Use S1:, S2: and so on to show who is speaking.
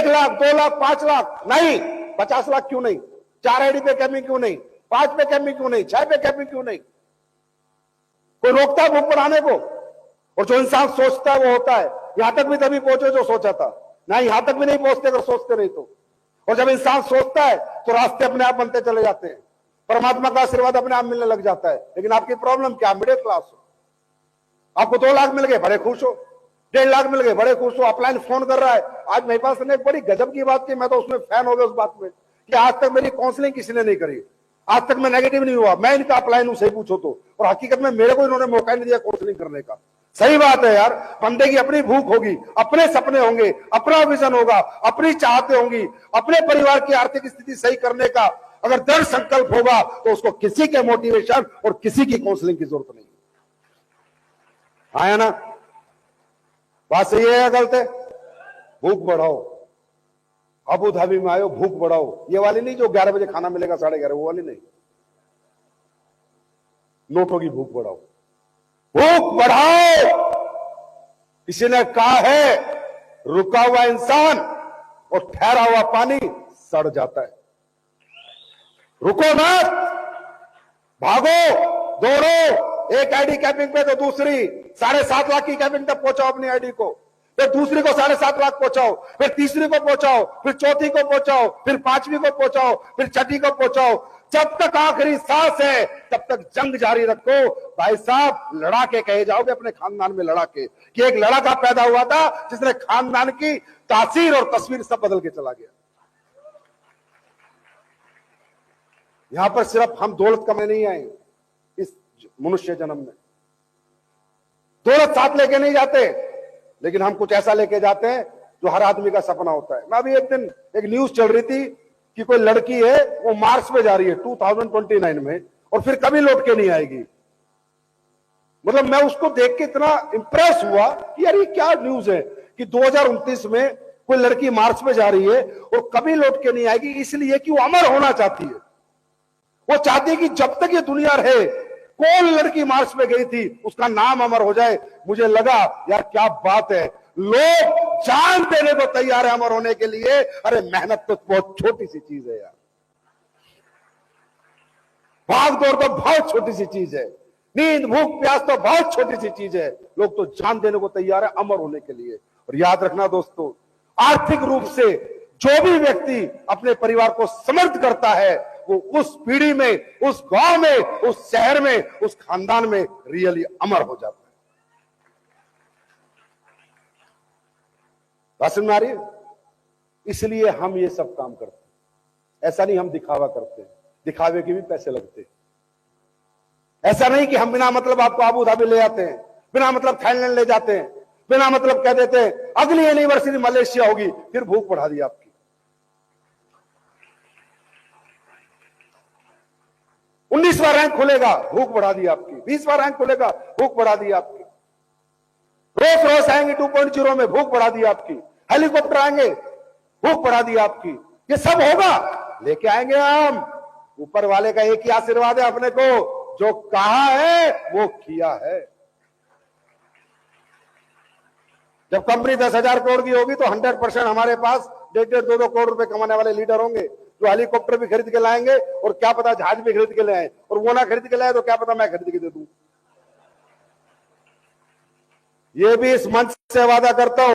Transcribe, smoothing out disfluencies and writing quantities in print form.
S1: 1 लाख, 2 लाख, 5 लाख नहीं, 50 लाख क्यों नहीं? 4 आईडी पे कैपिंग क्यों नहीं? 5 पे कैपिंग क्यों नहीं? 6 पे कैपिंग क्यों नहीं? कोई रोकता है भूख बढ़ाने को? और जो इंसान सोचता है वो होता है। यहां तक भी तभी पहुंचे जो सोचा था, ना यहां तक भी नहीं पहुंचते अगर सोचते नहीं तो। और जब इंसान सोचता है तो रास्ते अपने आप बनते चले जाते हैं, परमात्मा का आशीर्वाद अपने आप मिलने लग जाता है। लेकिन आपकी प्रॉब्लम क्या? मिडिल क्लास हो, आपको 2 लाख मिल गए बड़े खुश हो, 1.5 लाख मिल गए बड़े खुश हो, अपलाइन फोन कर रहा है। आज मेरे पास ने एक बड़ी गजब की बात की, मैं तो उसमें फैन हो गया उस बात में कि आज तक मेरी काउंसलिंग किसी ने नहीं करी, आज तक मैं नेगेटिव नहीं हुआ। मैं इनका अपलाइन उसे पूछो तो, और हकीकत में मेरे को इन्होंने मौका नहीं दिया काउंसलिंग करने का। सही बात है यार, बंदे की अपनी भूख होगी, अपने सपने होंगे, अपना विजन होगा, अपनी चाहते होंगी, अपने परिवार की आर्थिक स्थिति सही करने का अगर दृढ़ संकल्प होगा तो उसको किसी के मोटिवेशन और किसी की काउंसलिंग की जरूरत नहीं। आया ना? बात सही है या गलत है? भूख बढ़ाओ। अबू धाबी में आयो, भूख बढ़ाओ, ये वाली नहीं जो 11 बजे खाना मिलेगा 11:30, वो वाली नहीं। नोटों की भूख बढ़ाओ, भूख बढ़ाओ। किसी ने कहा है रुका हुआ इंसान और ठहरा हुआ पानी सड़ जाता है। रुको मत, भागो, दौड़ो। एक आईडी कैपिंग पे तो दूसरी 7.5 लाख की कैपिंग तक पहुंचाओ अपनी आईडी को, फिर दूसरी को 7.5 लाख पहुंचाओ, फिर तीसरी को पहुंचाओ, फिर चौथी को पहुंचाओ, फिर 5वीं को पहुंचाओ, फिर 6ठी को पहुंचाओ। जब तक आखिरी सांस है तब तक जंग जारी रखो। भाई साहब, लड़ा के कहे जाओगे अपने खानदान में, लड़ा के कि एक लड़का पैदा हुआ था जिसने खानदान की तासीर और तस्वीर सब बदल के चला गया। यहां पर सिर्फ हम दौलत कमाने नहीं आए इस मनुष्य जन्म में, दौलत साथ लेके नहीं जाते, लेकिन हम कुछ ऐसा लेके जाते हैं जो हर आदमी का सपना होता है। मैं अभी एक दिन एक न्यूज चल रही थी कि कोई लड़की है वो मार्स पे जा रही है 2029 में और फिर कभी लौट के नहीं आएगी। मतलब मैं उसको देख के इतना इंप्रेस हुआ कि यार ये क्या न्यूज है कि 2029 में कोई लड़की मार्स पे जा रही है और कभी लौट के नहीं आएगी, इसलिए कि वो अमर होना चाहती है। वो चाहती है कि जब तक ये दुनिया रहे, कौन लड़की मार्स पे गई थी उसका नाम अमर हो जाए। मुझे लगा यार क्या बात है, लोग जान देने को तैयार है अमर होने के लिए। अरे मेहनत तो बहुत छोटी सी चीज है यार, भाग दौड़ तो बहुत छोटी सी चीज है, नींद भूख प्यास तो बहुत छोटी सी चीज है। लोग तो जान देने को तैयार है अमर होने के लिए। और याद रखना दोस्तों, आर्थिक रूप से जो भी व्यक्ति अपने परिवार को समर्थ करता है वो उस पीढ़ी में, उस गांव में, उस शहर में, उस खानदान में रियली अमर हो जाता है। समझ में आ रही है? इसलिए हम ये सब काम करते हैं। ऐसा नहीं हम दिखावा करते हैं, दिखावे के भी पैसे लगते हैं। ऐसा नहीं कि हम बिना मतलब आपको अबू धाबी ले जाते हैं, बिना मतलब थाईलैंड ले जाते हैं, बिना मतलब कह देते हैं अगली एनिवर्सरी मलेशिया होगी, फिर भूख बढ़ा दी आपकी। 19वां रैंक खुलेगा, भूख बढ़ा दी आपकी। 20वां रैंक खुलेगा, भूख बढ़ा दी आपकी। रोज रोज आएंगे 2.0 में, भूख बढ़ा दी आपकी। हेलीकॉप्टर आएंगे, भूख बढ़ा दी आपकी। ये सब होगा, लेके आएंगे हम। ऊपर वाले का एक ही आशीर्वाद है अपने को, जो कहा है वो किया है। जब कंपनी 10,000 करोड़ की होगी तो 100% हमारे पास 1.5 2 करोड़ रुपए कमाने वाले लीडर होंगे, जो हेलीकॉप्टर भी खरीद के लाएंगे और क्या पता जहाज भी खरीद के ले आए, और वो ना खरीद के लाए तो क्या पता मैं खरीद के दे दूं। ये भी इस मंच से वादा करता हूं